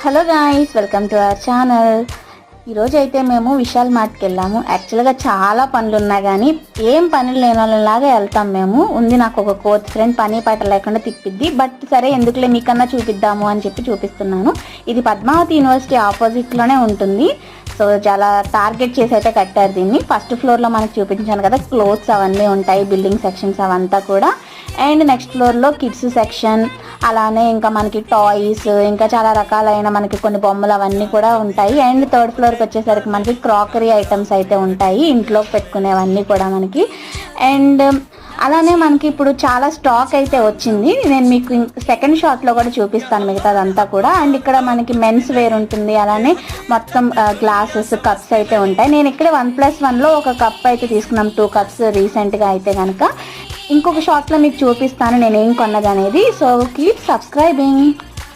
Hello guys, welcome to our channel. ఈరోజు అయితే మేము విశాల్ మార్ట్కి వెళ్ళాము. యాక్చువల్గా చాలా పనులు ఉన్నాయి కానీ ఏం పనులు లేని వాళ్ళలాగా వెళ్తాం మేము. ఉంది నాకు ఒక కోచ్ ఫ్రెండ్, పని పాట లేకుండా తిప్పిద్ది. బట్ సరే ఎందుకులే మీకన్నా చూపిద్దాము అని చెప్పి చూపిస్తున్నాను. ఇది పద్మావతి యూనివర్సిటీ ఆపోజిట్లోనే ఉంటుంది. సో చాలా టార్గెట్ చేసి అయితే కట్టారు దీన్ని. ఫస్ట్ ఫ్లోర్లో మనకు చూపించాను కదా, క్లోత్స్ అవన్నీ ఉంటాయి, బిల్డింగ్ సెక్షన్స్ అవంతా కూడా. అండ్ నెక్స్ట్ ఫ్లోర్లో కిడ్స్ సెక్షన్, అలానే ఇంకా మనకి టాయ్స్, ఇంకా చాలా రకాలైన మనకి కొన్ని బొమ్మలు అవన్నీ కూడా ఉంటాయి. అండ్ థర్డ్ ఫ్లోర్కి వచ్చేసరికి మనకి క్రాకరీ ఐటమ్స్ అయితే ఉంటాయి, ఇంట్లో పెట్టుకునేవన్నీ కూడా మనకి. అండ్ అలానే మనకి ఇప్పుడు చాలా స్టాక్ అయితే వచ్చింది. నేను మీకు సెకండ్ షాట్లో కూడా చూపిస్తాను మిగతాదంతా కూడా. అండ్ ఇక్కడ మనకి మెన్స్ వేర్ ఉంటుంది, అలానే మొత్తం గ్లాసెస్, కప్స్ అయితే ఉంటాయి. నేను ఇక్కడ 1+1లో ఒక కప్ అయితే తీసుకున్నాం, 2 కప్స్ రీసెంట్గా అయితే కనుక. ఇంకొక షాట్లో మీకు చూపిస్తాను నేను ఏం కొన్నది అనేది. So keep subscribing.